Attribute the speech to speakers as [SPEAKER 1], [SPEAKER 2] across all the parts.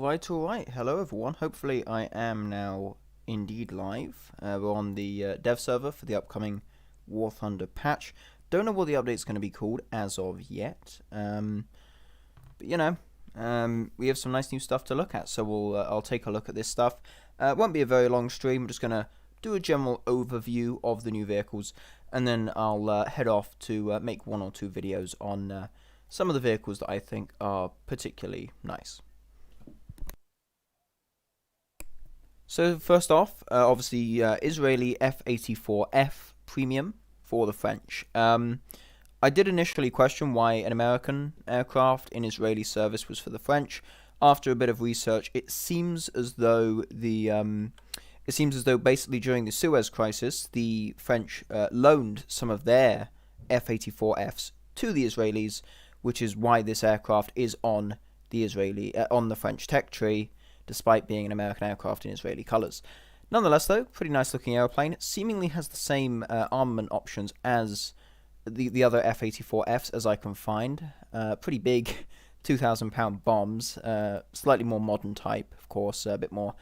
[SPEAKER 1] Alright, alright. Hello everyone. Hopefully I am now indeed live. We're on the DevServer for the upcoming War Thunder patch. Don't know what the update's going to be called as of yet. But you know, we have some nice new stuff to look at, so I'll take a look at this stuff. It won't be a very long stream. I'm just going to do a general overview of the new vehicles, and then I'll head off to make one or two videos on some of the vehicles that I think are particularly nice. So first off, obviously Israeli F-84F Premium for the French. I did initially question why an American aircraft in Israeli service was for the French. After a bit of research, it seems as though basically during the Suez Crisis, the French loaned some of their F-84Fs to the Israelis, which is why this aircraft is on the French tech tree, despite being an American aircraft in Israeli colours. Nonetheless, though, pretty nice looking airplane. It seemingly has the same armament options as the other F-84Fs as I can find. Pretty big 2,000-pound bombs, slightly more modern type, of course, a bit more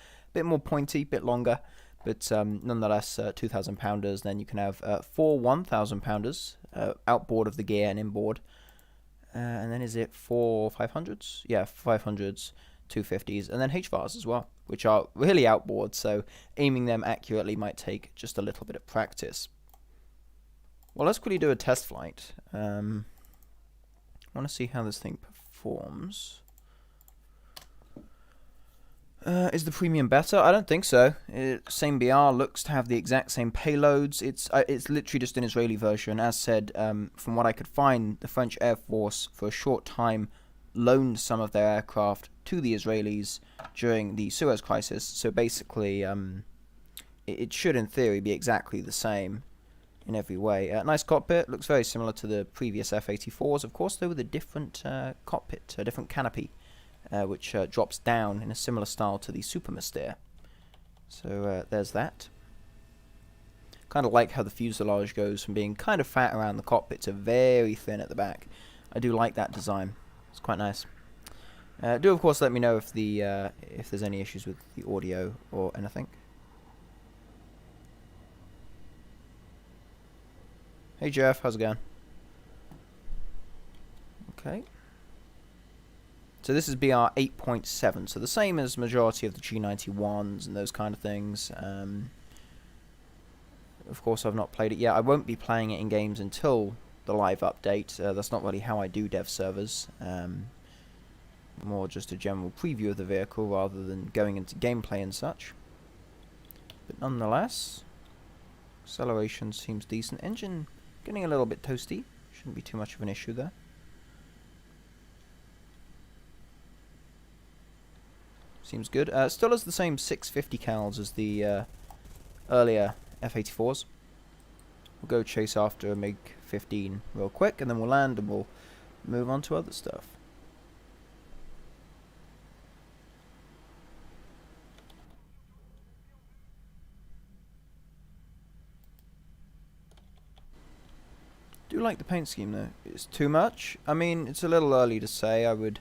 [SPEAKER 1] pointy, bit longer, but nonetheless 2,000-pounders. Then you can have 4 1,000-pounders outboard of the gear and inboard, and then is it 4 500s? Yeah, 500s. 250s, and then HVARs as well, which are really outboard, so aiming them accurately might take just a little bit of practice. Well, let's quickly do a test flight. I want to see how this thing performs. Is the premium better? I don't think so. Same BR, looks to have the exact same payloads. It's literally just an Israeli version. As said, from what I could find, the French Air Force for a short time loaned some of their aircraft to the Israelis during the Suez Crisis, so basically it should in theory be exactly the same in every way. Nice cockpit, looks very similar to the previous F-84s, of course, though with a different cockpit, a different canopy, which drops down in a similar style to the Supermaster. So there's that. Kind of like how the fuselage goes from being kind of fat around the cockpit to very thin at the back. I do like that design. It's quite nice. Do of course let me know if there's any issues with the audio or anything. Hey Jeff, how's it going? Okay. So this is BR 8.7, so the same as majority of the G91s and those kind of things. Of course I've not played it yet. I won't be playing it in games until the live update. That's not really how I do dev servers. More just a general preview of the vehicle rather than going into gameplay and such. But nonetheless, acceleration seems decent. Engine getting a little bit toasty. Shouldn't be too much of an issue there. Seems good. Still has the same 650 cals as the earlier F-84s. We'll go chase after a MiG-15 real quick, and then we'll land and we'll move on to other stuff. Do like the paint scheme though. It's too much. I mean, it's a little early to say. I would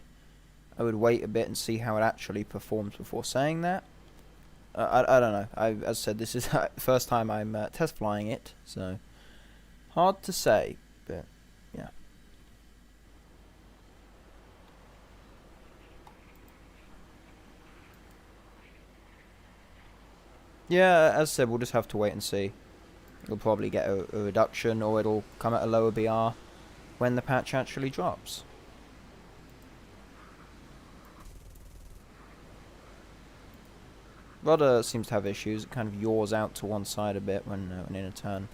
[SPEAKER 1] wait a bit and see how it actually performs before saying that. I don't know. As I said, this is the first time I'm test flying it, so hard to say, but yeah. Yeah, as I said, we'll just have to wait and see. It'll probably get a reduction, or it'll come at a lower BR when the patch actually drops. Rudder seems to have issues. It kind of yaws out to one side a bit when in a turn.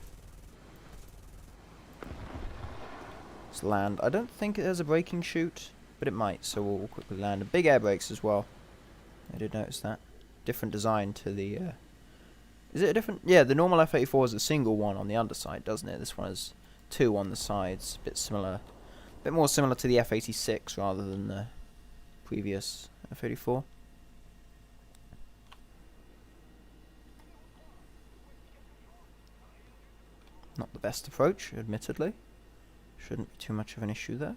[SPEAKER 1] Let's land. I don't think it has a braking chute, but it might, so we'll quickly land. And big air brakes as well. I did notice that. Different design to the... Is it a different... Yeah, the normal F-84 is a single one on the underside, doesn't it? This one has 2 on the sides. A bit similar. A bit more similar to the F-86 rather than the previous F-84. Not the best approach, admittedly. Shouldn't be too much of an issue there.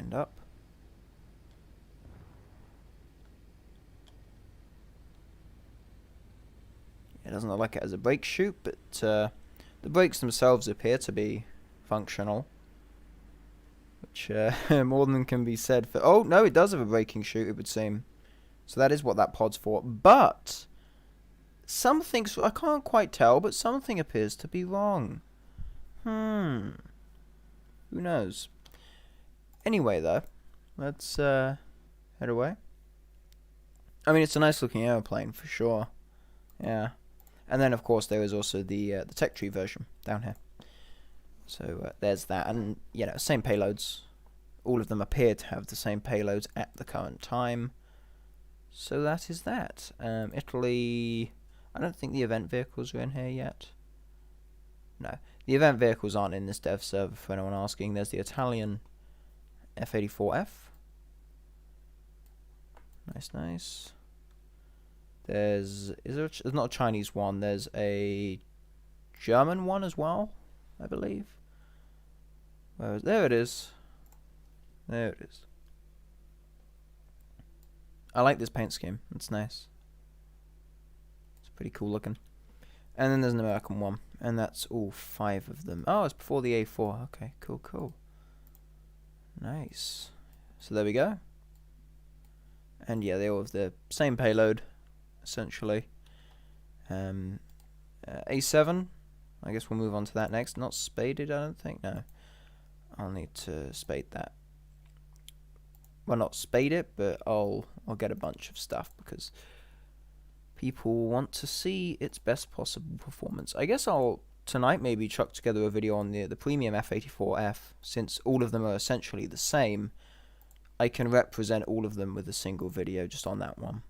[SPEAKER 1] lined up. It doesn't look like it has a brake chute, but the brakes themselves appear to be functional. Which more than can be said for... Oh, no, it does have a braking chute, it would seem. So that is what that pod's for. But something... I can't quite tell, but something appears to be wrong. Who knows? Anyway, though, let's head away. I mean, it's a nice looking airplane, for sure. Yeah. And then, of course, there is also the tech tree version down here. So there's that. And, you know, same payloads. All of them appear to have the same payloads at the current time. So that is that. Italy... I don't think the event vehicles are in here yet. No. The event vehicles aren't in this DevServer, for anyone asking. There's the Italian F-84F. Nice. There's there's not a Chinese one. There's a German one as well, I believe. There it is. There it is. I like this paint scheme. It's nice. It's pretty cool looking. And then there's an American one, and that's all 5 of them. Oh, it's before the A4. Okay, cool. Nice. So there we go. And yeah, they all have the same payload, essentially. A7, I guess we'll move on to that next. Not spaded, I don't think. No, I'll need to spade that. Well, not spade it, but I'll get a bunch of stuff because people want to see its best possible performance. I guess I'll tonight maybe chuck together a video on the premium F-84F, since all of them are essentially the same. I can represent all of them with a single video just on that one.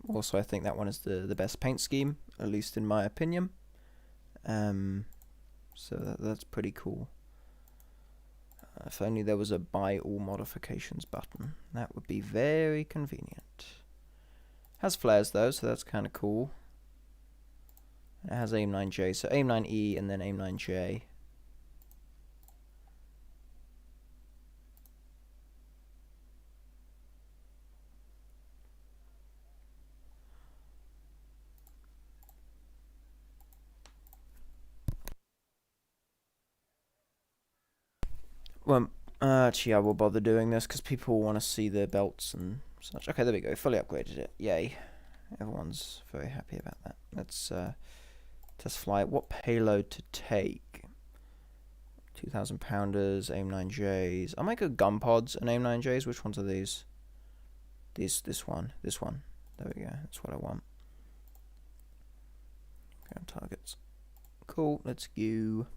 [SPEAKER 1] Also, I think that one is the best paint scheme, at least in my opinion. So that's pretty cool. If only there was a buy all modifications button. That would be very convenient. Has flares though, so that's kind of cool. It has AIM-9J, so AIM-9E and then AIM-9J. Well, actually, I will bother doing this because people want to see the belts and such. Okay, there we go. Fully upgraded it. Yay. Everyone's very happy about that. Let's test flight. What payload to take? 2,000 pounders, AIM-9Js. I'll make a gun pods and AIM-9Js. Which ones are these? This one. There we go. That's what I want. Ground targets. Cool. Let's go.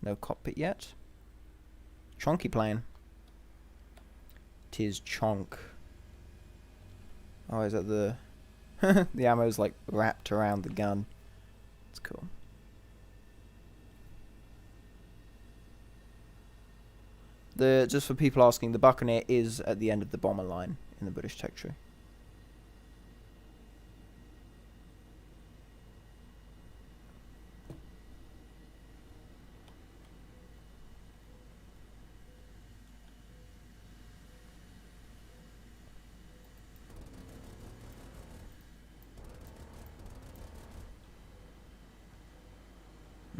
[SPEAKER 1] No cockpit yet. Chonky plane. Tis chonk. Oh, is that the... the ammo's like wrapped around the gun. It's cool. Just for people asking, the Buccaneer is at the end of the bomber line in the British tech tree.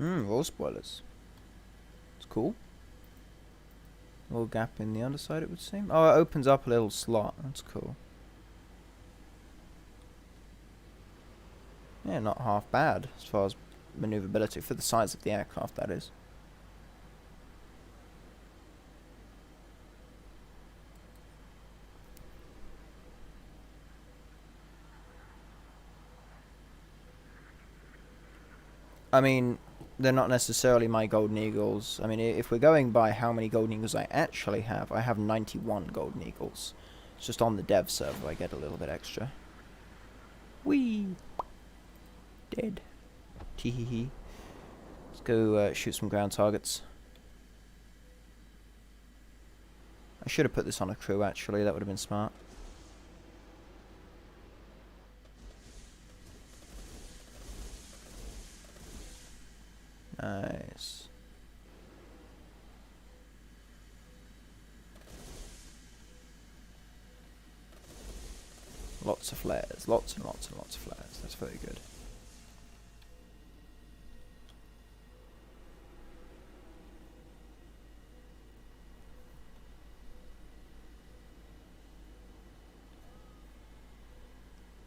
[SPEAKER 1] Roll spoilers. It's cool. A little gap in the underside, it would seem. Oh, it opens up a little slot. That's cool. Yeah, not half bad as far as maneuverability for the size of the aircraft, that is. I mean, they're not necessarily my Golden Eagles. I mean, if we're going by how many Golden Eagles I actually have, I have 91 Golden Eagles. It's just on the DevServer I get a little bit extra. Whee! Dead. Teehee. Let's go shoot some ground targets. I should have put this on a crew, actually. That would have been smart. Nice. Lots of flares. Lots and lots and lots of flares. That's very good.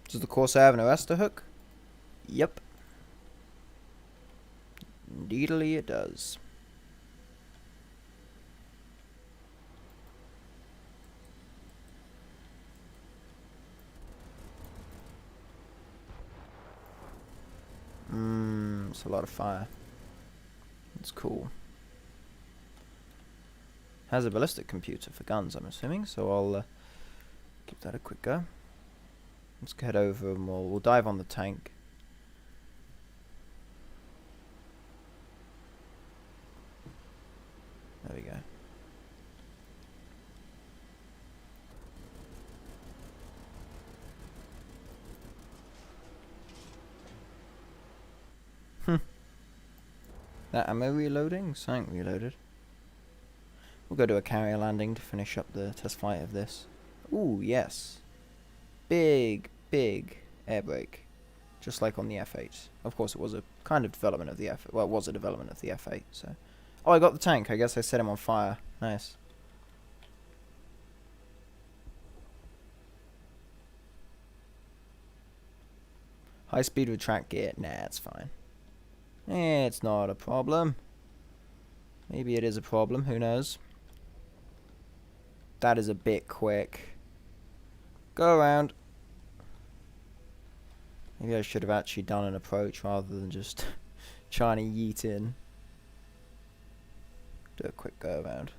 [SPEAKER 1] Does the Corsair have an arrestor hook? Yep. Indeedly it does. It's a lot of fire. It's cool. Has a ballistic computer for guns, I'm assuming, so I'll give that a quick go. Let's head over and we'll dive on the tank. There we go. That ammo reloading? Something reloaded. We'll go do a carrier landing to finish up the test flight of this. Ooh, yes. Big, big air brake. Just like on the F8. Of course, it was a kind of development of the F8. Well, it was a development of the F8, so. Oh, I got the tank. I guess I set him on fire. Nice. High speed with track gear? Nah, it's fine. It's not a problem. Maybe it is a problem. Who knows? That is a bit quick. Go around. Maybe I should have actually done an approach rather than just trying to yeet in. Do a quick go around.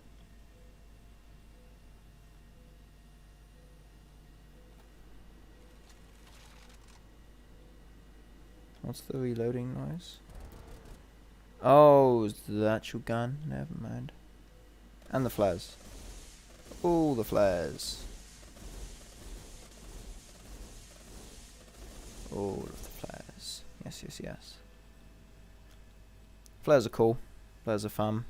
[SPEAKER 1] What's the reloading noise? Oh, it's the actual gun. Never mind. And the flares. All the flares. All of the flares. Yes, yes, yes. Flares are cool. Flares are fun.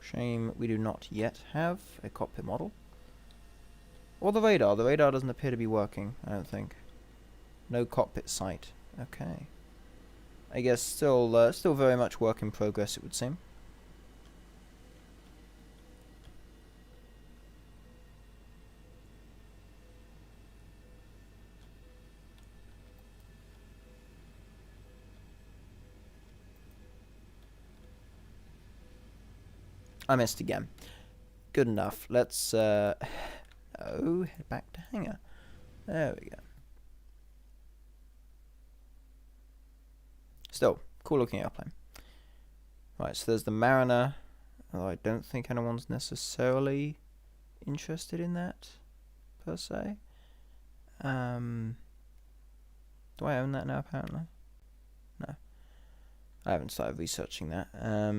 [SPEAKER 1] Shame we do not yet have a cockpit model. Or the radar. The radar doesn't appear to be working, I don't think. No cockpit sight. Okay. I guess still very much work in progress, it would seem. I missed again. Good enough. Let's oh, head back to hangar. There we go. Still, cool looking airplane. Right, so there's the Mariner. Oh, I don't think anyone's necessarily interested in that, per se. Do I own that now, apparently? No. I haven't started researching that. I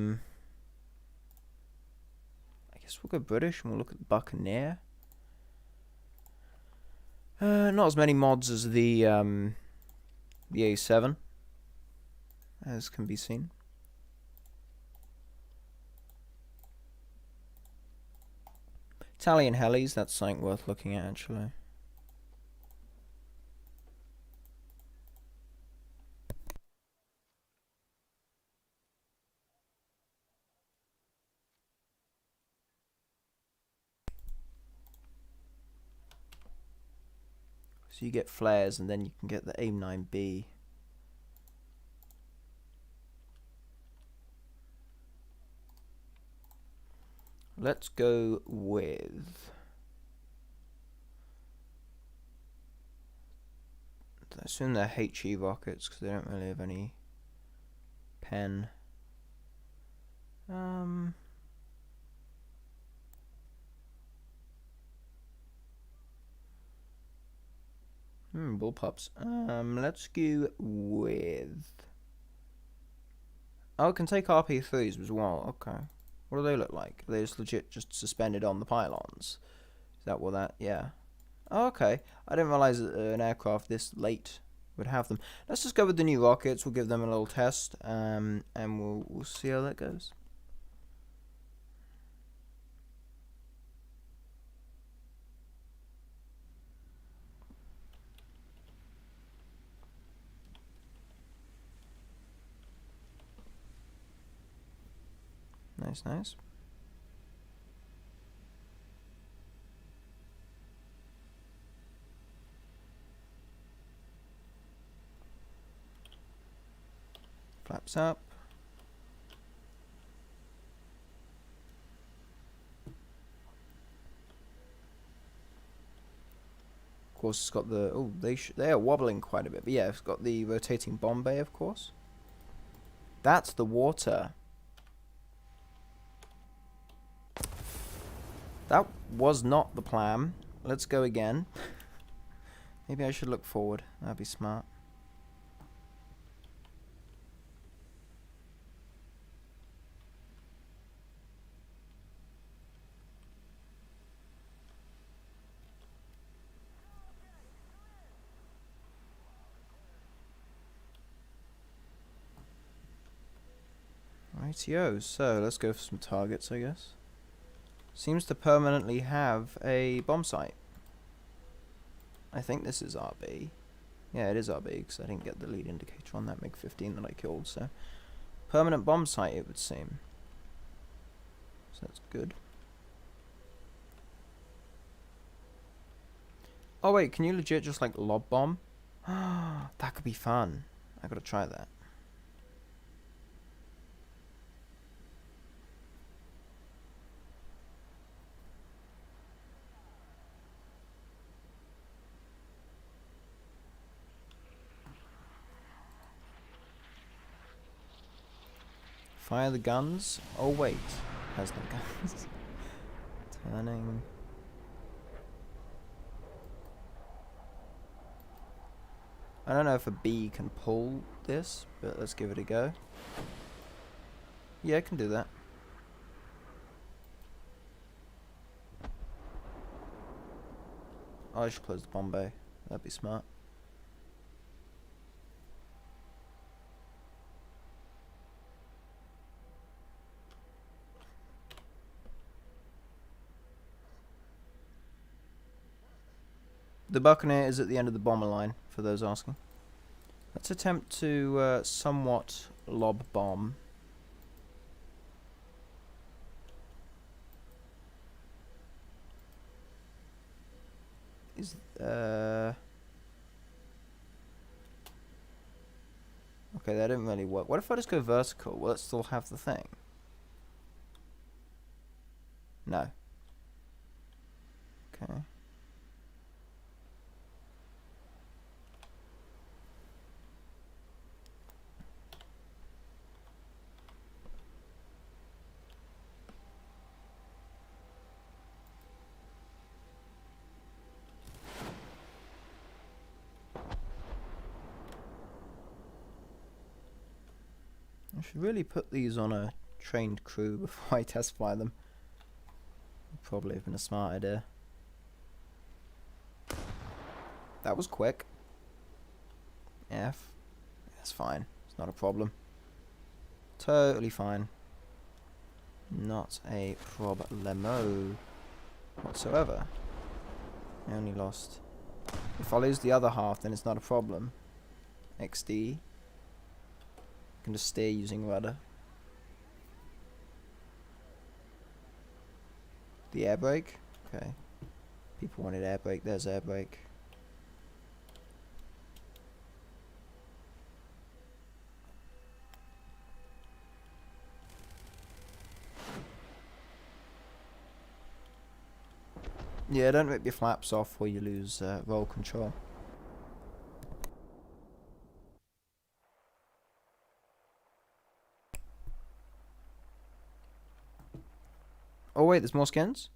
[SPEAKER 1] guess we'll go British and we'll look at the Buccaneer. Not as many mods as the A7. As can be seen. Italian helis, that's something worth looking at actually. So you get flares and then you can get the AIM-9B. Let's go with... I assume they're HE rockets because they don't really have any pen. Bullpups. Let's go with... Oh, it can take RP3s as well. Okay. What do they look like? Are they just legit just suspended on the pylons? Is that what that... Yeah. Oh, okay. I didn't realize that an aircraft this late would have them. Let's just go with the new rockets. We'll give them a little test, and we'll see how that goes. Nice, nice. Flaps up. Of course, it's got the they are wobbling quite a bit, but yeah, it's got the rotating bomb bay, of course. That's the water. That was not the plan. Let's go again. Maybe I should look forward. That'd be smart. Rightio, so let's go for some targets, I guess. Seems to permanently have a bomb site. I think this is RB. Yeah, it is RB, because I didn't get the lead indicator on that MiG-15 that I killed, so... Permanent bomb site, it would seem. So that's good. Oh wait, can you legit just like lob bomb? That could be fun. I gotta try that. Fire the guns. Oh wait, has no guns. Turning. I don't know if a bee can pull this, but let's give it a go. Yeah, I can do that. Oh, I should close the bomb bay. That'd be smart. The Buccaneer is at the end of the bomber line, for those asking. Let's attempt to somewhat lob bomb. Okay, that didn't really work. What if I just go vertical? Will it still have the thing? No. Okay. I should really put these on a trained crew before I test fire them. Would probably have been a smart idea. That was quick. F. That's fine. It's not a problem. Totally fine. Not a problemo whatsoever. I only lost. If I lose the other half, then it's not a problem. XD. I can just steer using rudder. The air brake? Okay. People wanted air brake. There's air brake. Yeah, don't rip your flaps off or you lose roll control. Oh wait, there's more skins?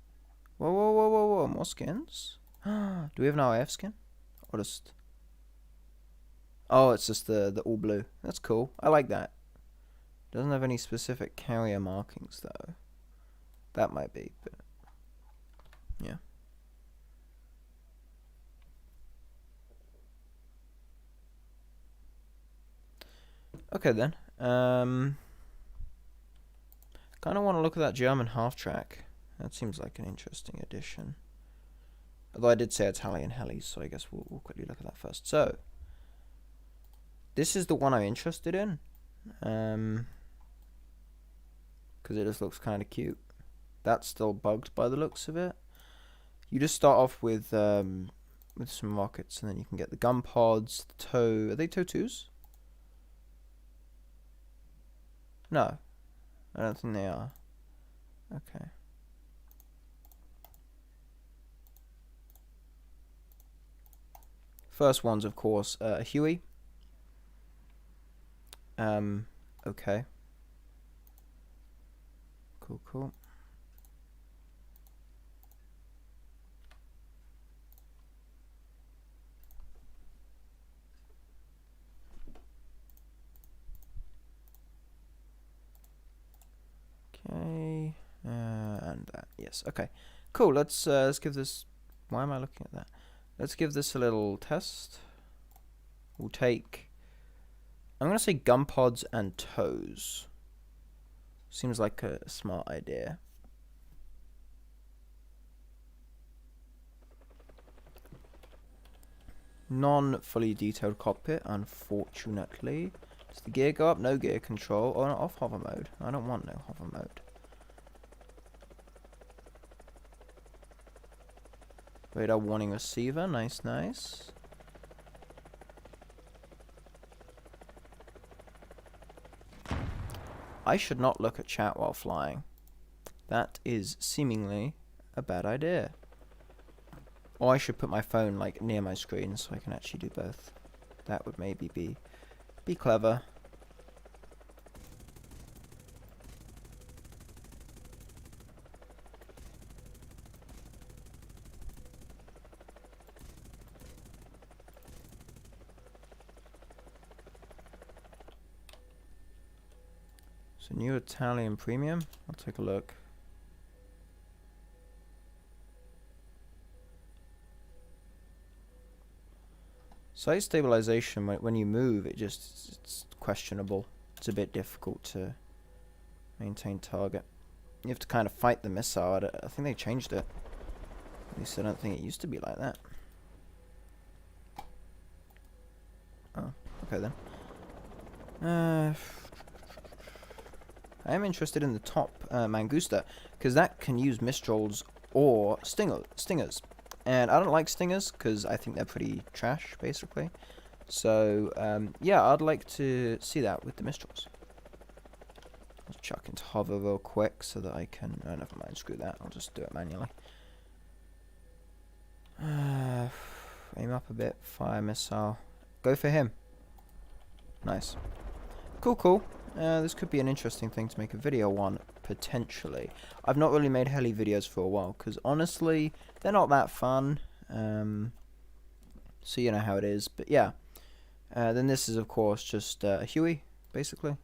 [SPEAKER 1] Whoa, whoa, whoa, whoa, whoa, more skins? Do we have an RF skin? Or just... Oh, it's just the all blue. That's cool. I like that. Doesn't have any specific carrier markings though. That might be, but... Yeah. Okay then. Kind of want to look at that German half-track. That seems like an interesting addition. Although I did say Italian helis, so I guess we'll quickly look at that first. So, this is the one I'm interested in. Because it just looks kind of cute. That's still bugged by the looks of it. You just start off with some rockets, and then you can get the gun pods, the tow. Are they tow 2s? No. I don't think they are. Okay. First one's, of course, a Huey. Okay. Cool. Okay, and that, yes, okay. Cool, let's give this, why am I looking at that? Let's give this a little test. We'll take, I'm going to say gun pods and tows. Seems like a smart idea. Non-fully detailed cockpit, unfortunately. Does the gear go up? No gear control. Or off hover mode. I don't want no hover mode. Radar warning receiver. Nice. I should not look at chat while flying. That is seemingly a bad idea. Or I should put my phone like near my screen so I can actually do both. That would maybe be clever. So new Italian premium. I'll take a look. Sight stabilization, when you move, it's questionable. It's a bit difficult to maintain target. You have to kind of fight the missile. I think they changed it. At least I don't think it used to be like that. Oh, okay then. I am interested in the top Mangusta, because that can use Mistrals or Stingers. And I don't like Stingers, because I think they're pretty trash, basically. So, yeah, I'd like to see that with the Mistrals. Let's chuck into hover real quick, so that I can... Oh, never mind, screw that. I'll just do it manually. Aim up a bit, fire missile. Go for him. Nice. Cool. This could be an interesting thing to make a video on, potentially. I've not really made heli videos for a while, because honestly, they're not that fun. So you know how it is, but yeah. Then this is, of course, just a Huey, basically.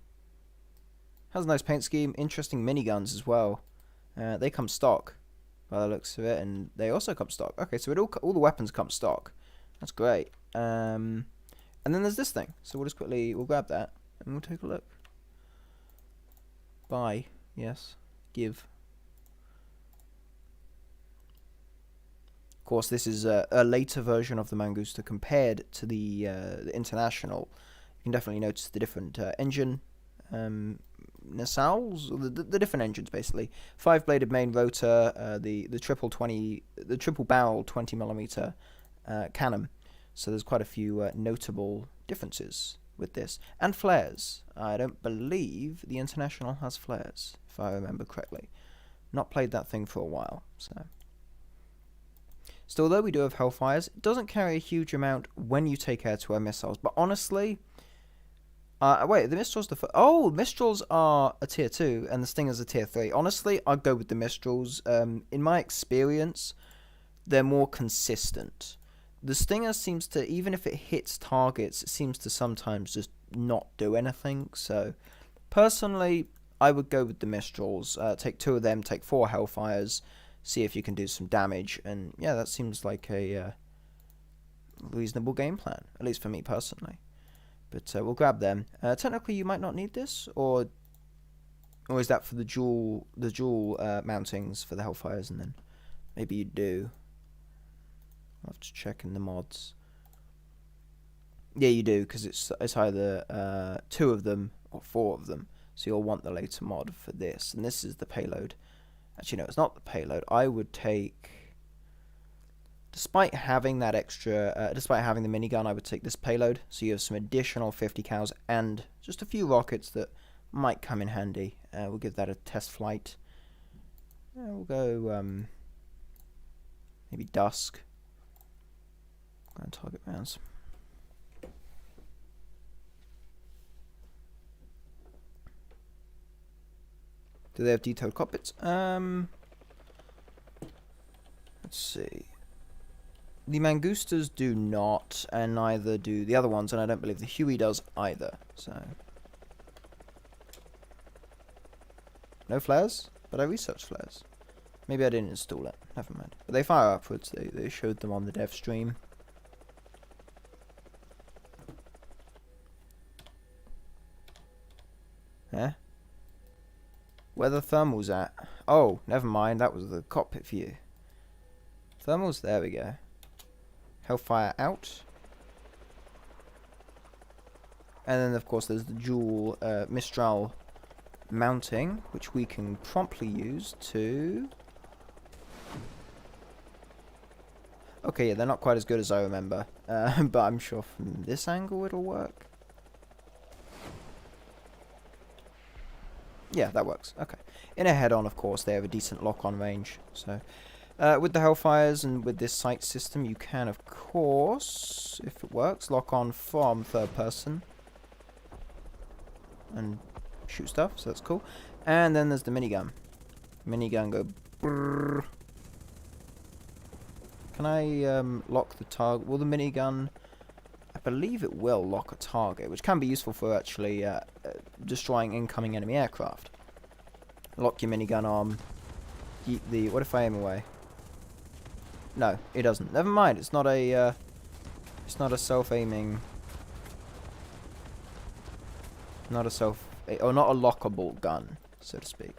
[SPEAKER 1] Has a nice paint scheme, interesting miniguns as well. They come stock, by the looks of it, and they also come stock. Okay, so all the weapons come stock. That's great. And then there's this thing, so we'll grab that, and we'll take a look. Buy, yes, give. Of course, this is a later version of the Mangusta compared to the International. You can definitely notice the different engine nacelles, the different engines basically. 5-bladed main rotor, the triple barrel 20mm cannon. So there's quite a few notable differences with this, and flares. I don't believe the International has flares, if I remember correctly. Not played that thing for a while, so. Still, though, we do have Hellfires. It doesn't carry a huge amount when you take air-to-air missiles, but honestly, wait, the Mistral's Mistrals are a tier 2 and the Stingers are tier 3. Honestly, I'd go with the Mistrals. In my experience, they're more consistent. The Stinger seems to, even if it hits targets, it seems to sometimes just not do anything. So, personally, I would go with the Mistrals. Take 2 of them, take 4 Hellfires, see if you can do some damage. And yeah, that seems like a reasonable game plan, at least for me personally. But we'll grab them. Technically, you might not need this, or is that for the dual mountings for the Hellfires, and then maybe you do. I'll have to check in the mods. Yeah, you do, because it's either 2 of them or 4 of them. So you'll want the later mod for this, and this is the payload. Actually, no, it's not the payload. I would take, despite having that extra, despite having the minigun, I would take this payload. So you have some additional 50 cows and just a few rockets that might come in handy. We'll give that a test flight. We'll go maybe dusk. And target rounds. Do they have detailed cockpits? Let's see. The Mangoostas do not, and neither do the other ones, and I don't believe the Huey does either. So no flares, but I researched flares. Maybe I didn't install it. Never mind. But they fire upwards. They showed them on the dev stream. Yeah. Where the thermals at? Oh, never mind. That was the cockpit view. Thermals. There we go. Hellfire out. And then, of course, there's the dual Mistral mounting, which we can promptly use to... Okay, yeah, they're not quite as good as I remember. But I'm sure from this angle it'll work. Yeah, that works. Okay. In a head-on, of course, they have a decent lock-on range. So, with the Hellfires and with this sight system, you can, of course, if it works, lock on from third person and shoot stuff. So that's cool. And then there's the minigun. Minigun go. Brrr. Can I lock the target? Will the minigun? I believe it will lock a target, which can be useful for actually destroying incoming enemy aircraft. Lock your minigun arm. Yeet the... What if I aim away? No, it doesn't. Never mind. It's not a self-aiming... Not a self... Or not a lockable gun, so to speak.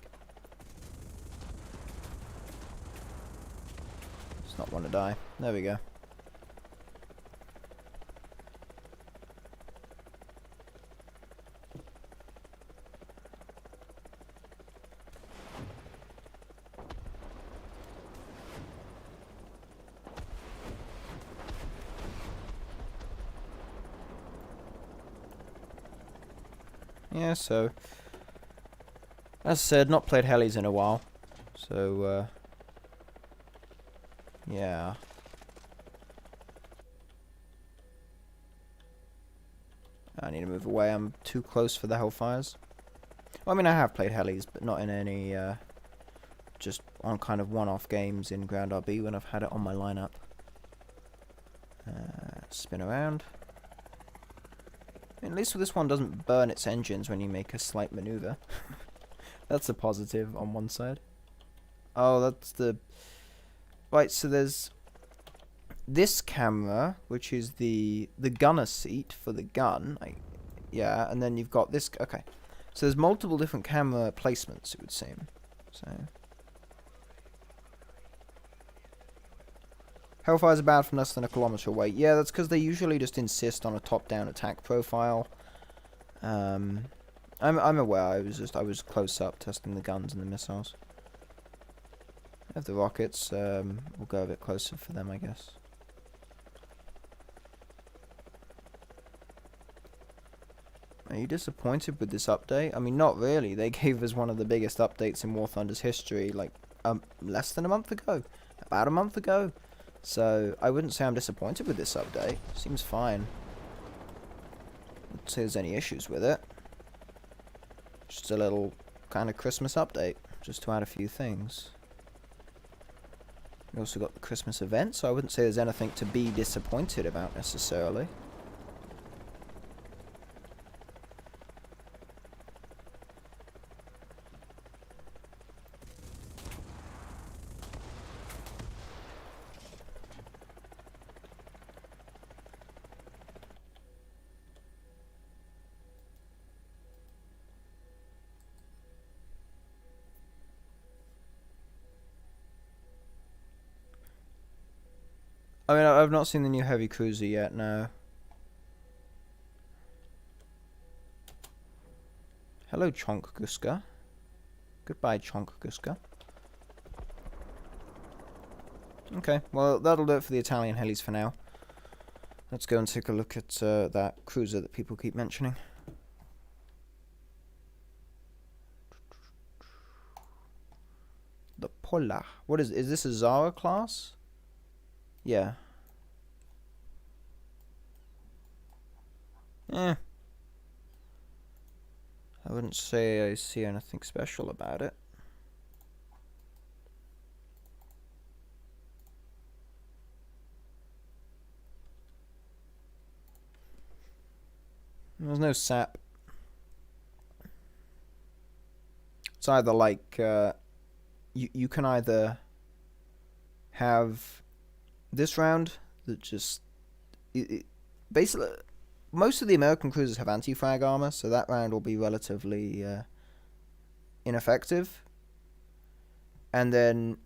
[SPEAKER 1] It's not want to die. There we go. Yeah, so, as I said, not played helis in a while, so, yeah. I need to move away, I'm too close for the Hellfires. Well, I mean, I have played helis, but not in any, just on kind of one-off games in Ground RB when I've had it on my lineup. Spin around. At least this one doesn't burn its engines when you make a slight maneuver. That's a positive on one side. Oh, that's the... Right, so there's this camera, which is the gunner seat for the gun. Yeah, and then you've got this... Okay. So there's multiple different camera placements, it would seem. So... Hellfires are bad from less than a kilometer away. Yeah, that's because they usually just insist on a top-down attack profile. I'm aware. I was close up testing the guns and the missiles. I have the rockets. We'll go a bit closer for them, I guess. Are you disappointed with this update? I mean, not really. They gave us one of the biggest updates in War Thunder's history, like less than a month ago, about a month ago. So, I wouldn't say I'm disappointed with this update. Seems fine. I wouldn't say there's any issues with it. Just a little kind of Christmas update, just to add a few things. We also got the Christmas event, so I wouldn't say there's anything to be disappointed about necessarily. I mean, I've not seen the new heavy cruiser yet, no. Hello, Chonk Guska. Goodbye, Chonk Guska. Okay, well, that'll do it for the Italian helis for now. Let's go and take a look at that cruiser that people keep mentioning. The Pola. What is this a Zara class? Yeah. I wouldn't say I see anything special about it. There's no sap. It's either like you can either have this round that just basically most of the American cruisers have anti-frag armor, so that round will be relatively ineffective. And then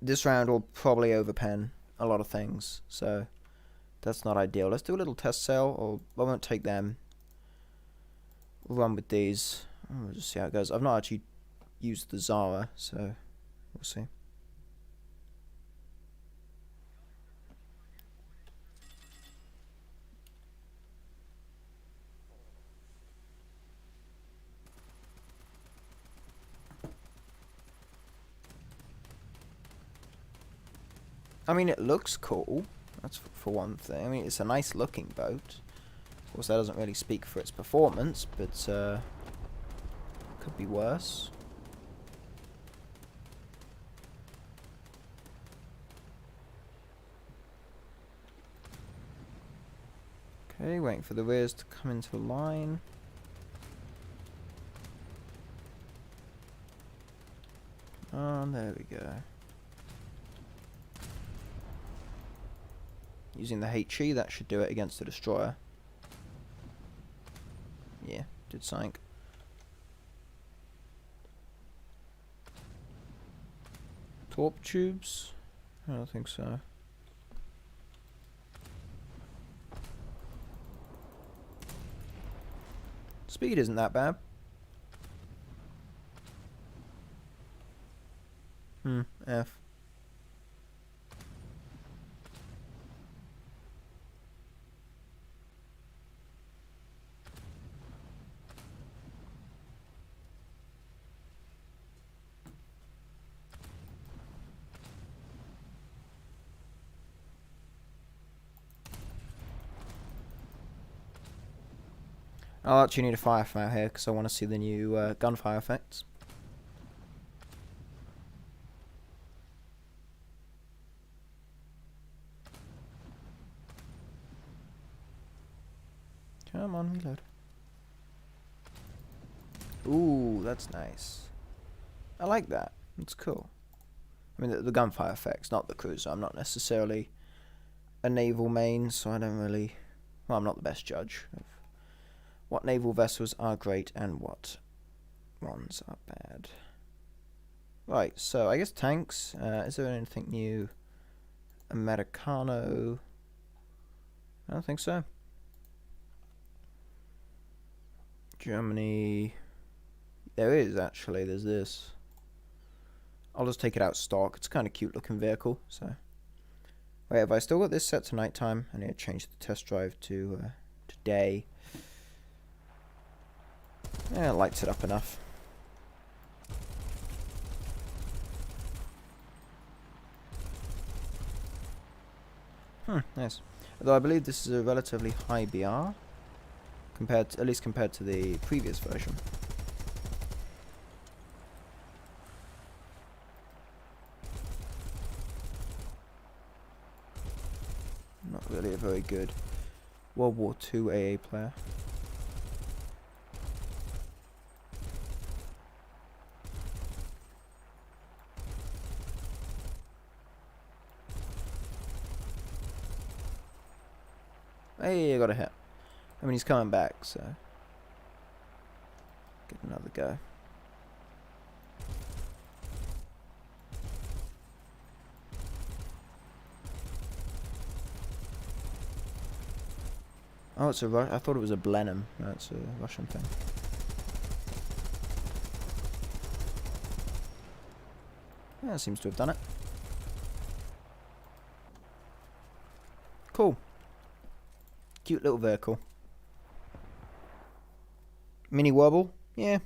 [SPEAKER 1] this round will probably overpen a lot of things, so that's not ideal. Let's do a little test sail, or I won't take them. We'll run with these. We'll just see how it goes. I've not actually used the Zara, so we'll see. I mean, it looks cool. That's for one thing. I mean, it's a nice looking boat. Of course, that doesn't really speak for its performance, but could be worse. Okay, waiting for the rears to come into line. Oh, there we go. Using the HE, that should do it against the destroyer. Yeah, did sink. Torp tubes? I don't think so. Speed isn't that bad. F. I'll actually need a fire from out here because I want to see the new gunfire effects. Come on, reload. Ooh, that's nice. I like that. It's cool. I mean, the gunfire effects, not the cruiser. I'm not necessarily a naval main, so I don't really... Well, I'm not the best judge of what naval vessels are great and what ones are bad. Right, so I guess tanks. Is there anything new? Americano? I don't think so. Germany. There is actually. There's this. I'll just take it out stock. It's kind of cute looking vehicle. So, wait, have I still got this set to nighttime? I need to change the test drive to day. Yeah, it lights it up enough. Nice. Although I believe this is a relatively high BR, at least compared to the previous version. Not really a very good World War II AA player. Hey, I got a hit. I mean, he's coming back, so... Get another go. Oh, it's a I thought it was a Blenheim. No, it's a Russian thing. Yeah, it seems to have done it. Cool. Cute little vehicle. Mini Wobble? Yeah.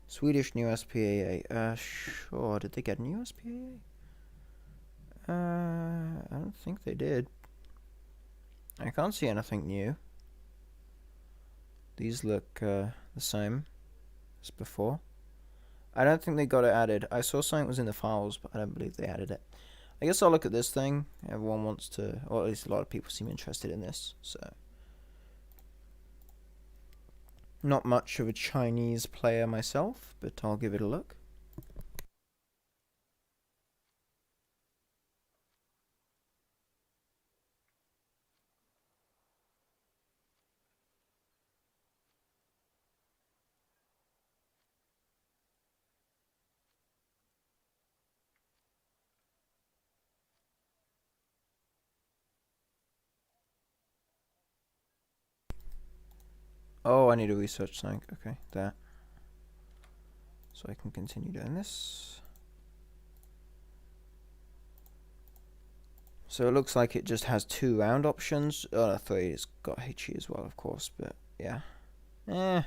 [SPEAKER 1] Swedish new SPAA. Sure. Did they get a new SPAA? I don't think they did. I can't see anything new. These look the same as before. I don't think they got it added. I saw something was in the files, but I don't believe they added it. I guess I'll look at this thing. Everyone wants to, or at least a lot of people seem interested in this, so. Not much of a Chinese player myself, but I'll give it a look. Oh, I need to research something. Okay, that. So I can continue doing this. So it looks like it just has 2 round options. Oh, no, 3. It's got HE as well, of course, but yeah. BR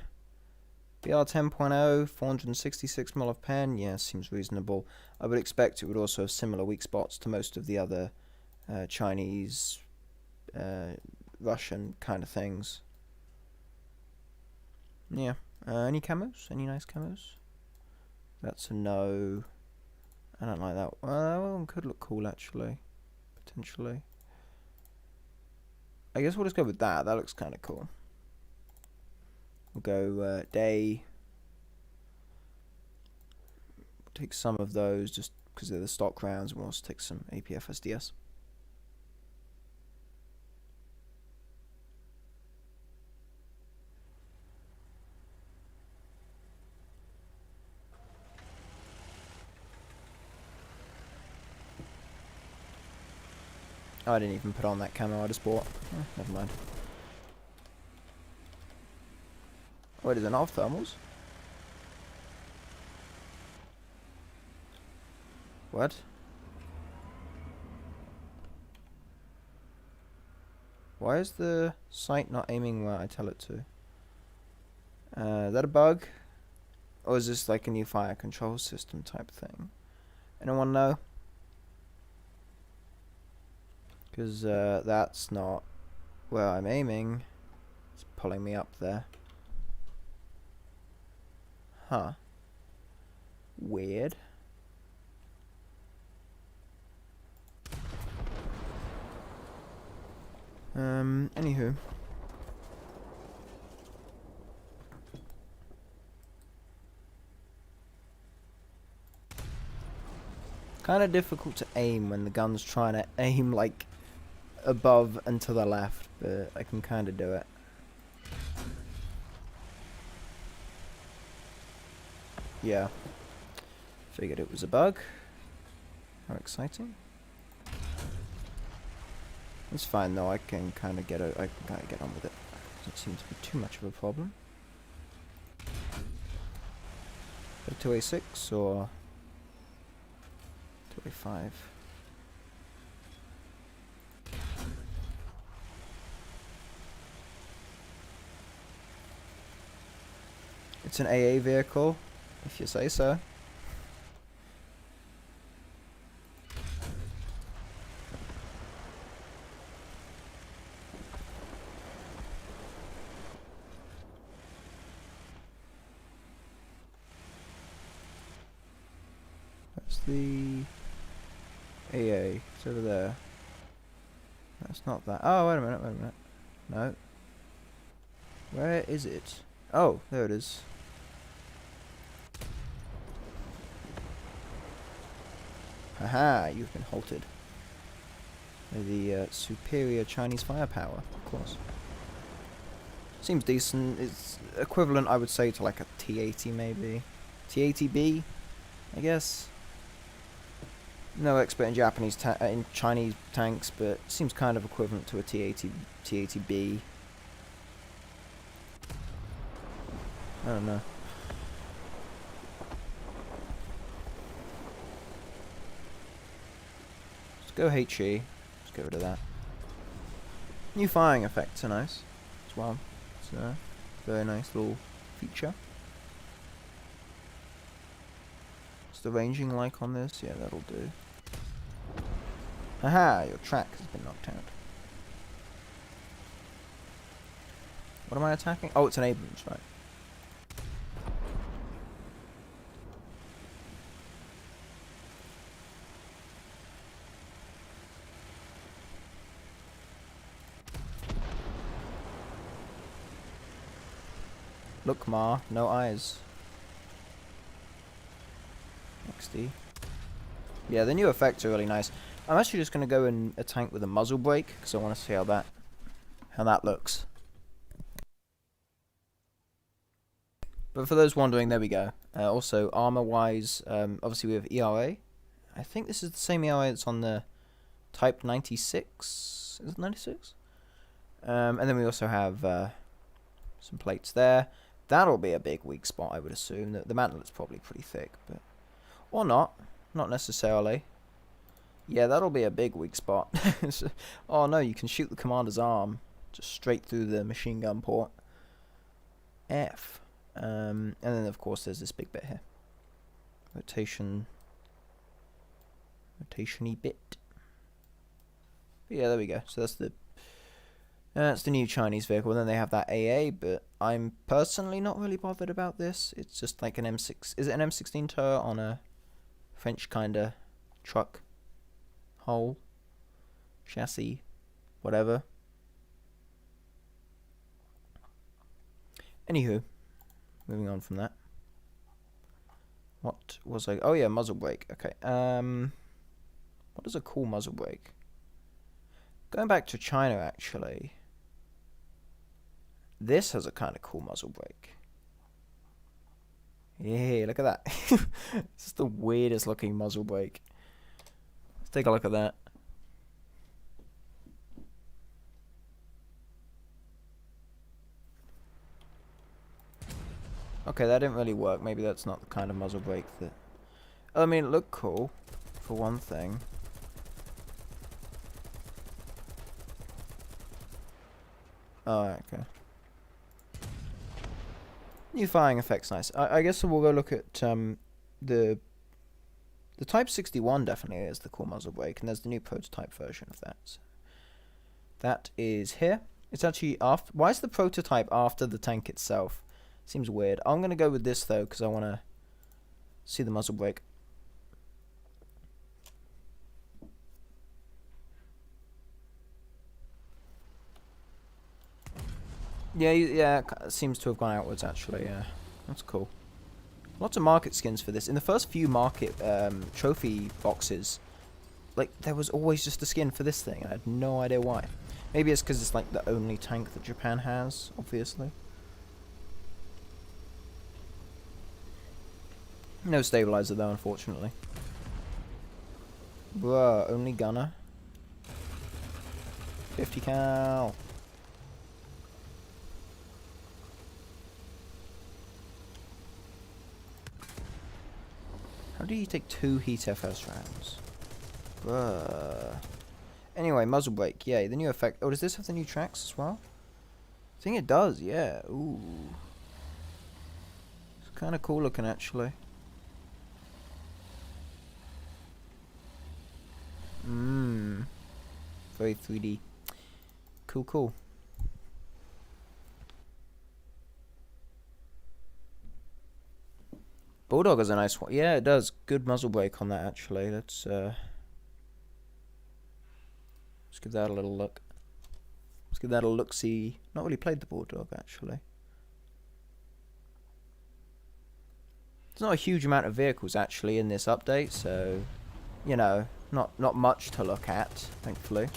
[SPEAKER 1] 10.0, 466mm of pen. Yeah, seems reasonable. I would expect it would also have similar weak spots to most of the other Chinese, Russian kind of things. Yeah. Any camos? Any nice camos? That's a no. I don't like that. Well, that one could look cool, actually. Potentially. I guess we'll just go with that. That looks kind of cool. We'll go day. We'll take some of those just because they're the stock rounds. We'll also take some APF SDS. Oh, I didn't even put on that camo I just bought. Oh, never mind. Wait, is it not thermals? What? Why is the sight not aiming where I tell it to? Is that a bug? Or is this like a new fire control system type thing? Anyone know? Because that's not where I'm aiming. It's pulling me up there. Huh. Weird. Anywho. Kind of difficult to aim when the gun's trying to aim like above and to the left, but I can kind of do it. Yeah. Figured it was a bug. How exciting. It's fine though, I can kind of get on with it. Doesn't seem to be too much of a problem. A 2A6 or 2A5? It's an AA vehicle, if you say so. That's the AA. It's over there. That's not that. Oh, wait a minute. No. Where is it? Oh, there it is. Haha, you've been halted. The superior Chinese firepower, of course. Seems decent. It's equivalent, I would say, to like a T80 maybe. T80B, I guess. No expert in in Chinese tanks, but seems kind of equivalent to a T80B. I don't know. Let's go HE. Let's get rid of that. New firing effects are nice as well. It's a very nice little feature. What's the ranging like on this? Yeah, that'll do. Haha, your track has been knocked out. What am I attacking? Oh, it's an Abrams, right. Look, Ma, no eyes. XD. Yeah, the new effects are really nice. I'm actually just going to go in a tank with a muzzle brake because I want to see how that looks. But for those wondering, there we go. Also, armor-wise, obviously we have ERA. I think this is the same ERA that's on the Type 96. Is it 96? And then we also have some plates there. That'll be a big weak spot, I would assume. The mantle is probably pretty thick, but or not. Not necessarily. Yeah, that'll be a big weak spot. Oh no, you can shoot the commander's arm just straight through the machine gun port. F. And then of course there's this big bit here. Rotation-y bit. But yeah, there we go. So that's the new Chinese vehicle. And then they have that AA, but I'm personally not really bothered about this. It's just like an M6. Is it an M16 tow on a French kinda truck? Hull, chassis, whatever. Anywho, moving on from that. What was I? Oh yeah, muzzle brake. Okay. What is a cool muzzle brake? Going back to China, actually. This has a kind of cool muzzle brake. Yeah, look at that. This is the weirdest looking muzzle brake. Let's take a look at that. Okay, that didn't really work. Maybe that's not the kind of muzzle brake that... I mean, it looked cool, for one thing. Oh, okay. New firing effects, nice. I guess we'll go look at the Type 61 definitely is the cool muzzle brake, and there's the new prototype version of that. So that is here. It's actually after. Why is the prototype after the tank itself? Seems weird. I'm gonna go with this though because I want to see the muzzle brake. Yeah, it seems to have gone outwards actually. Yeah, that's cool. Lots of market skins for this. In the first few market trophy boxes, like there was always just a skin for this thing. I had no idea why. Maybe it's because it's like the only tank that Japan has, obviously. No stabilizer though, unfortunately. Bruh, only gunner. 50 cal. How do you take 2 heat FS rounds? Bruh. Anyway, muzzle brake. Yay, the new effect. Oh, does this have the new tracks as well? I think it does, yeah. Ooh. It's kind of cool looking, actually. Very 3D. Cool, cool. Bulldog is a nice one. Yeah, it does. Good muzzle brake on that, actually. Let's give that a little look. Let's give that a look-see. Not really played the Bulldog, actually. There's not a huge amount of vehicles, actually, in this update, so, you know, not much to look at, thankfully.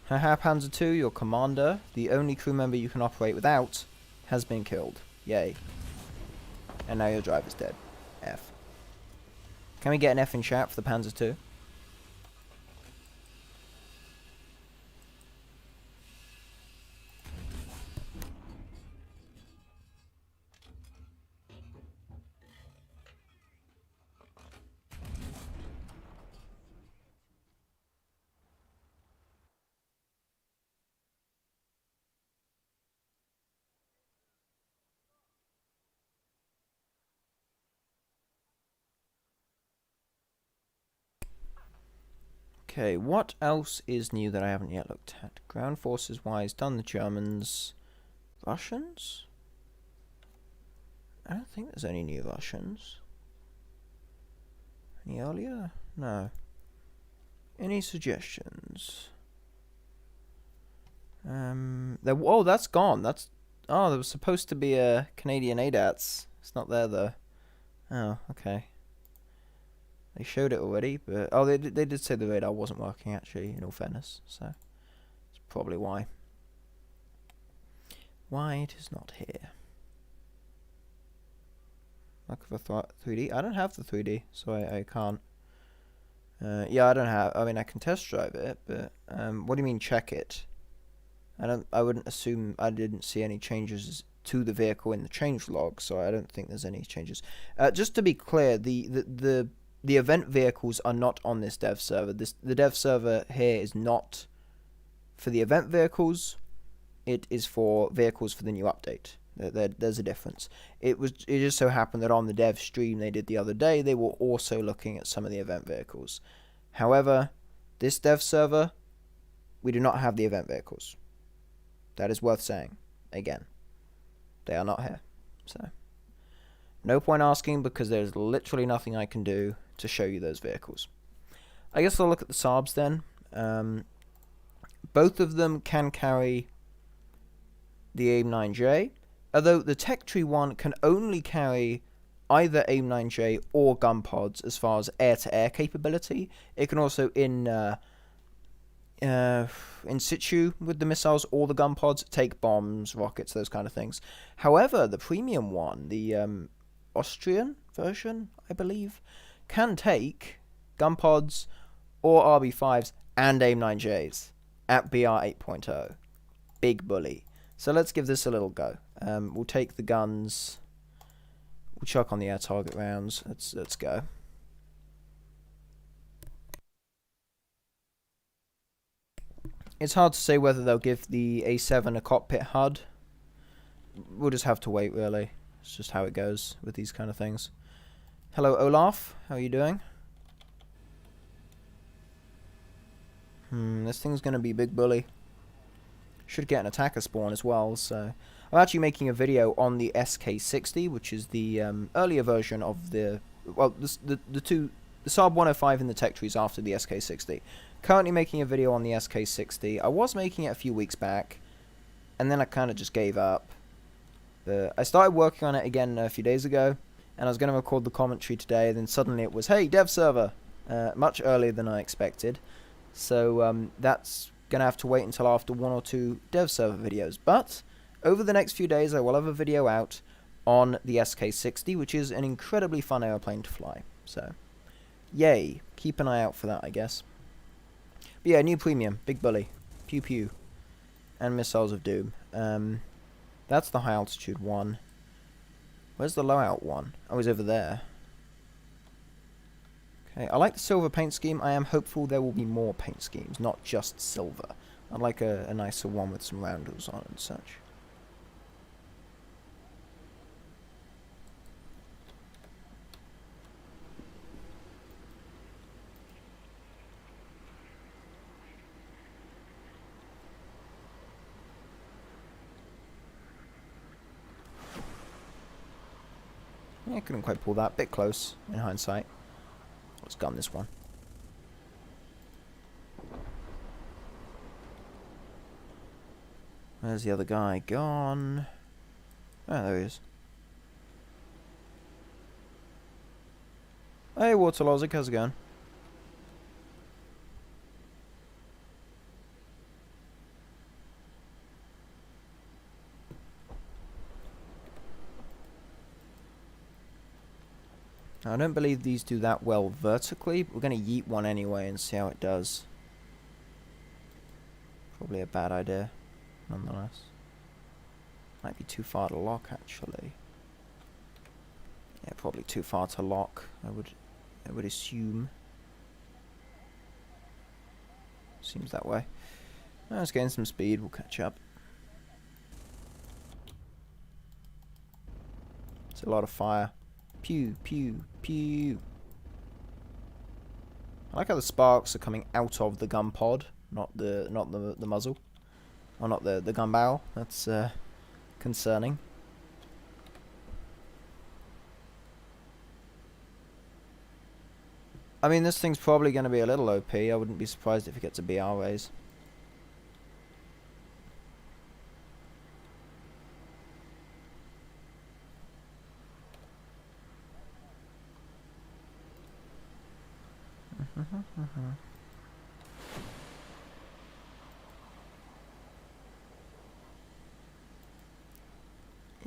[SPEAKER 1] Haha, Panzer II, your commander, the only crew member you can operate without, has been killed. Yay. And now your driver's dead. F. Can we get an F in chat for the Panzer II? Okay, what else is new that I haven't yet looked at? Ground forces wise, done the Germans. Russians? I don't think there's any new Russians. Any earlier? No. Any suggestions? Oh, that's gone. There was supposed to be a Canadian ADATS. It's not there though. Oh, okay. They showed it already, but they did say the radar wasn't working actually. In all fairness, so that's probably why. Why it is not here. Lack of a 3D. I don't have the 3D, so I can't. Yeah, I don't have. I mean, I can test drive it, but what do you mean check it? I wouldn't assume. I didn't see any changes to the vehicle in the change log, so I don't think there's any changes. Just to be clear, the event vehicles are not on this dev server. The dev server here is not for the event vehicles. It is for vehicles for the new update. There's a difference. It just so happened that on the dev stream they did the other day, they were also looking at some of the event vehicles. However, this dev server, we do not have the event vehicles. That is worth saying. Again, they are not here. So, no point asking because there's literally nothing I can do to show you those vehicles. I guess I'll look at the Saabs then. Both of them can carry the AIM-9J, although the Tech Tree one can only carry either AIM-9J or gun pods as far as air-to-air capability. It can also in situ with the missiles or the gun pods take bombs, rockets, those kind of things. However, the premium one, the Austrian version, I believe, can take gun pods or RB5s and AIM-9Js at BR 8.0. Big bully. So let's give this a little go. We'll take the guns. We'll chuck on the air target rounds. Let's go. It's hard to say whether they'll give the A7 a cockpit HUD. We'll just have to wait, really. It's just how it goes with these kind of things. Hello, Olaf. How are you doing? This thing's going to be big bully. Should get an attacker spawn as well, so... I'm actually making a video on the SK60, which is the earlier version of the... Well, the Saab 105 in the tech trees after the SK60. Currently making a video on the SK60. I was making it a few weeks back, and then I kind of just gave up. I started working on it again a few days ago, and I was going to record the commentary today, and then suddenly it was, hey, DevServer! Much earlier than I expected. So that's going to have to wait until after 1 or 2 DevServer videos. But over the next few days I will have a video out on the SK60, which is an incredibly fun aeroplane to fly. So, yay. Keep an eye out for that, I guess. But yeah, new premium. Big bully. Pew pew. And missiles of doom. That's the high altitude one. Where's the low alt one? Oh, he's over there. Okay, I like the silver paint scheme. I am hopeful there will be more paint schemes, not just silver. I'd like a nicer one with some roundels on it and such. Yeah, I couldn't quite pull that. Bit close, in hindsight. Let's gun this one. Where's the other guy gone? Oh, there he is. Hey, Waterlogic, how's it going? I don't believe these do that well vertically, but we're going to yeet one anyway and see how it does. Probably a bad idea, nonetheless. Might be too far to lock, actually. Yeah, probably too far to lock, I would assume. Seems that way. Let's gain some speed, we'll catch up. It's a lot of fire. Pew, pew, pew. I like how the sparks are coming out of the gun pod, not the muzzle. Or not the gun barrel. That's concerning. I mean, this thing's probably going to be a little OP. I wouldn't be surprised if it gets a BR raise.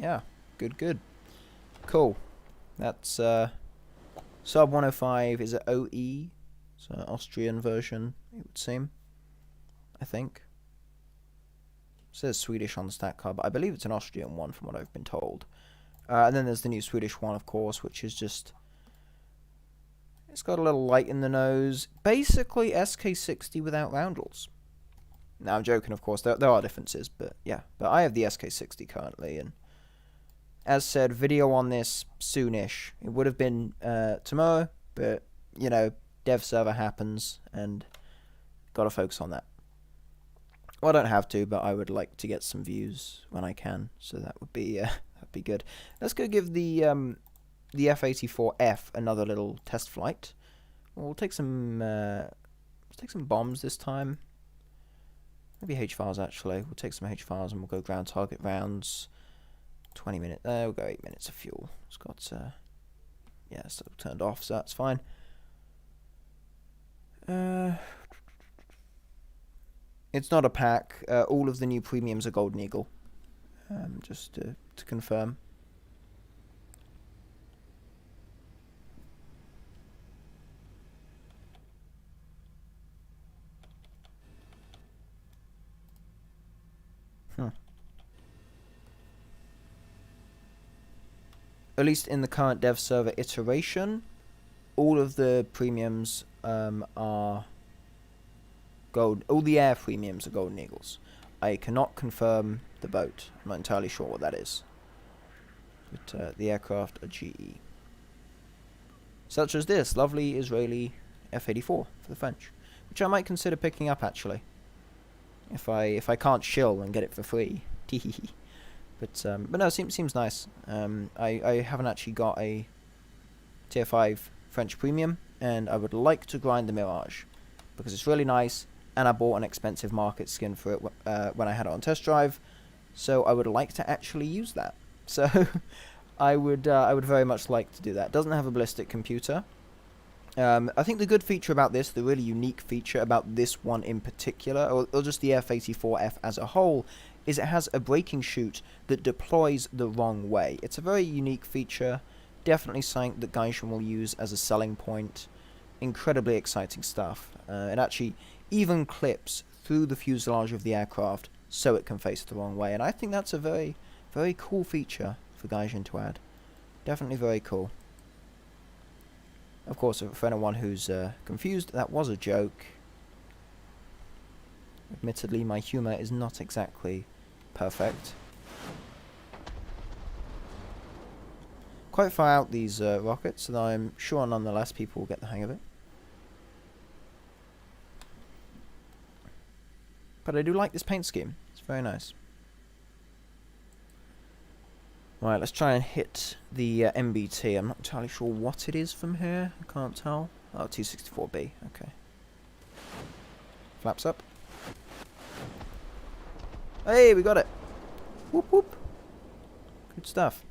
[SPEAKER 1] Yeah, good. Cool. That's Saab 105 is an OE, so an Austrian version, it would seem. I think. It says Swedish on the stat card, but I believe it's an Austrian one from what I've been told. And then there's the new Swedish one, of course, which is just... It's got a little light in the nose. Basically SK60 without roundels. Now, I'm joking, of course. There are differences, but yeah. But I have the SK60 currently, and... As said, video on this soonish. It would have been tomorrow, but, you know, DevServer happens, and gotta focus on that. Well, I don't have to, but I would like to get some views when I can, so that would be that'd be good. Let's go give the F-84F another little test flight. We'll take some bombs this time. Maybe H-files, actually. We'll take some H-files and we'll go ground target rounds. 20 minutes. We'll go 8 minutes of fuel. It's got, yeah, it's still turned off, so that's fine. It's not a pack. All of the new premiums are Golden Eagle. Just to confirm. At least in the current DevServer iteration, all of the premiums are gold. All the air premiums are Golden Eagles. I cannot confirm the boat. I'm not entirely sure what that is. But the aircraft are GE. Such as this lovely Israeli F-84 for the French, which I might consider picking up actually. If I can't shill and get it for free. But no, it seems nice. I haven't actually got a Tier 5 French premium, and I would like to grind the Mirage, because it's really nice, and I bought an expensive market skin for it when I had it on test drive, so I would like to actually use that. So I would very much like to do that. It doesn't have a ballistic computer. I think the good feature about this, the really unique feature about this one in particular, or just the F-84F as a whole, is it has a braking chute that deploys the wrong way. It's a very unique feature, definitely something that Gaijin will use as a selling point. Incredibly exciting stuff. It actually even clips through the fuselage of the aircraft so it can face the wrong way, and I think that's a very, very cool feature for Gaijin to add. Definitely very cool. Of course, for anyone who's confused, that was a joke. Admittedly, my humour is not exactly perfect. Quite far out these rockets, so I'm sure nonetheless people will get the hang of it. But I do like this paint scheme. It's very nice. Right, let's try and hit the MBT. I'm not entirely sure what it is from here. I can't tell. Oh, 264B. Okay. Flaps up. Hey, we got it. Whoop whoop. Good stuff.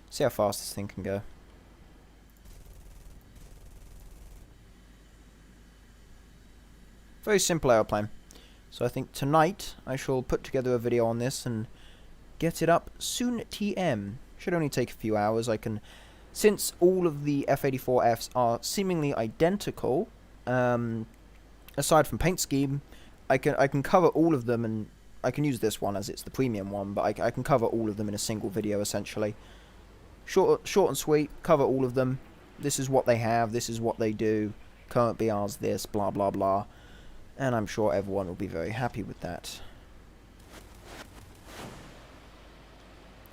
[SPEAKER 1] See how fast this thing can go. Very simple aeroplane. So I think tonight I shall put together a video on this and get it up soon TM. Should only take a few hours. I can since all of the F-84Fs are seemingly identical, aside from paint scheme, I can cover all of them, and I can use this one as it's the premium one, but I can cover all of them in a single video essentially. Short and sweet, cover all of them. This is what they have, this is what they do, current BR's this, blah blah blah, and I'm sure everyone will be very happy with that.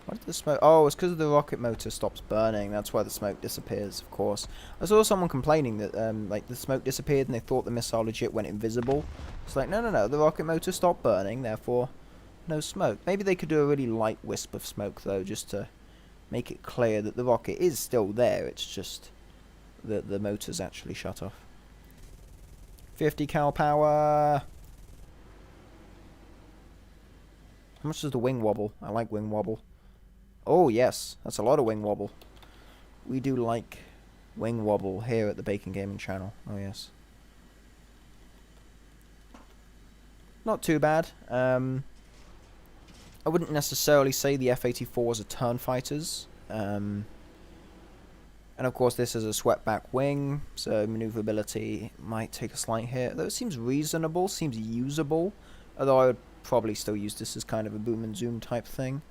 [SPEAKER 1] What did the smoke... Oh, it's because the rocket motor stops burning. That's why the smoke disappears, of course. I saw someone complaining that like the smoke disappeared and they thought the missile legit went invisible. It's like, no, the rocket motor stopped burning, therefore no smoke. Maybe they could do a really light wisp of smoke, though, just to make it clear that the rocket is still there. It's just that the motor's actually shut off. 50 cal power! How much does the wing wobble? I like wing wobble. Oh, yes. That's a lot of wing wobble. We do like wing wobble here at the Bacon Gaming channel. Oh, yes. Not too bad. I wouldn't necessarily say the F-84s are turn fighters. And, of course, this is a swept-back wing, so maneuverability might take a slight hit. Though it seems reasonable, seems usable. Although I would probably still use this as kind of a boom and zoom type thing.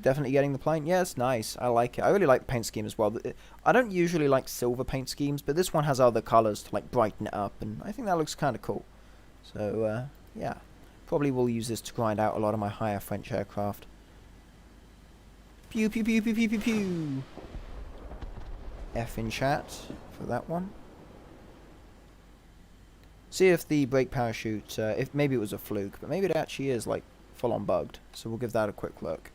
[SPEAKER 1] Definitely getting the plane. Yeah, it's nice. I like it. I really like the paint scheme as well. I don't usually like silver paint schemes, but this one has other colours to like brighten it up, and I think that looks kind of cool. So, yeah. Probably will use this to grind out a lot of my higher French aircraft. Pew, pew, pew, pew, pew, pew, pew. F in chat for that one. See if the brake parachute, if maybe it was a fluke, but maybe it actually is like full-on bugged. So we'll give that a quick look.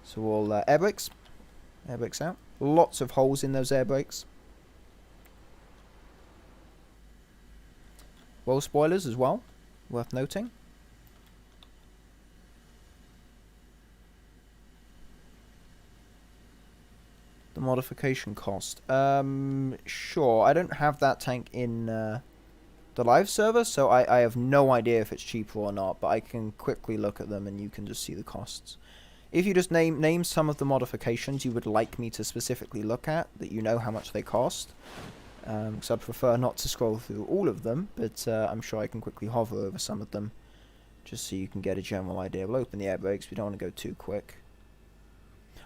[SPEAKER 1] So we'll air brakes out. Lots of holes in those air brakes. Roll spoilers as well, worth noting. The modification cost. Sure, I don't have that tank in the live server, so I have no idea if it's cheaper or not, but I can quickly look at them and you can just see the costs. If you just name some of the modifications you would like me to specifically look at, that you know how much they cost, because I'd prefer not to scroll through all of them, but I'm sure I can quickly hover over some of them, just so you can get a general idea. We'll open the air brakes, we don't want to go too quick.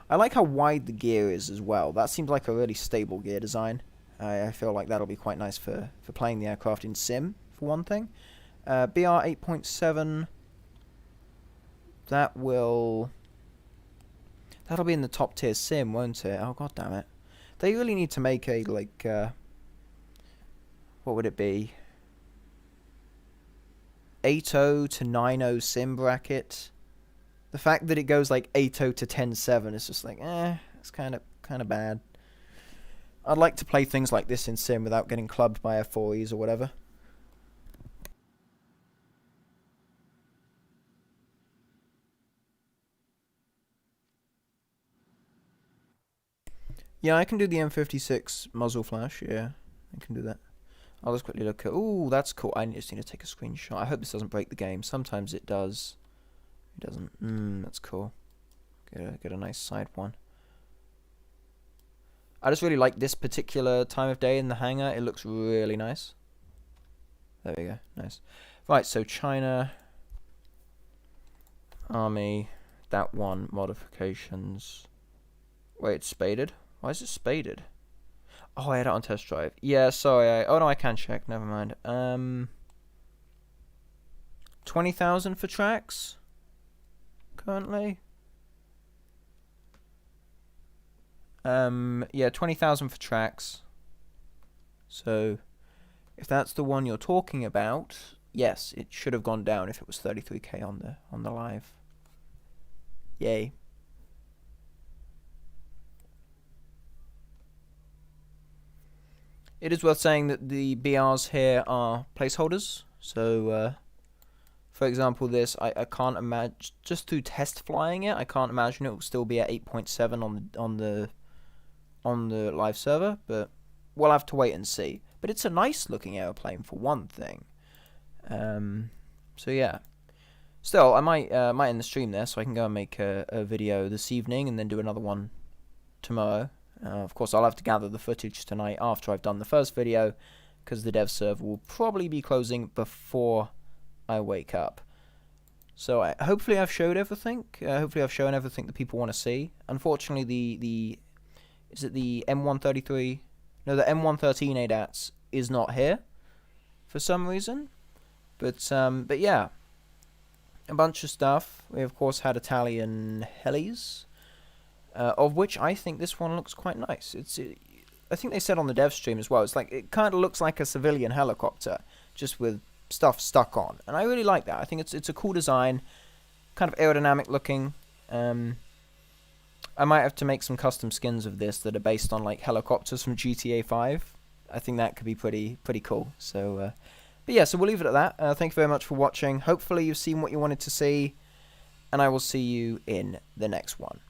[SPEAKER 1] I like how wide the gear is as well. That seems like a really stable gear design. I feel like that'll be quite nice for playing the aircraft in sim, for one thing. BR 8.7, that'll be in the top tier sim, won't it? Oh, god damn it. They really need to make a, like, what would it be? 8.0 to 9.0 sim bracket. The fact that it goes, like, 8.0 to 10.7 is just like, it's kind of bad. I'd like to play things like this in sim without getting clubbed by F4Es or whatever. Yeah, I can do the M56 muzzle flash, yeah. I can do that. I'll just quickly look at... Ooh, that's cool. I just need to take a screenshot. I hope this doesn't break the game. Sometimes it does. It doesn't. That's cool. Get a nice side one. I just really like this particular time of day in the hangar. It looks really nice. There we go. Nice. Right, so China... Army... That one. Modifications... Wait, it's spaded? Why is it spaded? Oh, I had it on test drive. Yeah, sorry. Oh, no, I can check. Never mind. 20,000 for tracks? Currently? Yeah, 20,000 for tracks. So, if that's the one you're talking about, yes, it should have gone down if it was 33k on the live. Yay. It is worth saying that the BRs here are placeholders. So, for example, this, I can't imagine, just through test flying it, I can't imagine it will still be at 8.7 on the live server, but we'll have to wait and see. But it's a nice looking airplane for one thing. So yeah. Still, I might end the stream there, so I can go and make a video this evening and then do another one tomorrow. Of course, I'll have to gather the footage tonight after I've done the first video, because the dev server will probably be closing before I wake up. So hopefully I've showed everything. Hopefully I've shown everything that people want to see. Unfortunately, is it the M133? No, the M113 ADATs is not here for some reason. But yeah, a bunch of stuff. We of course had Italian helis, of which I think this one looks quite nice. I think they said on the dev stream as well. It's like it kind of looks like a civilian helicopter, just with stuff stuck on, and I really like that. I think it's a cool design, kind of aerodynamic looking. I might have to make some custom skins of this that are based on like helicopters from GTA 5. I think that could be pretty cool. So, but yeah, so we'll leave it at that. Thank you very much for watching. Hopefully you've seen what you wanted to see, and I will see you in the next one.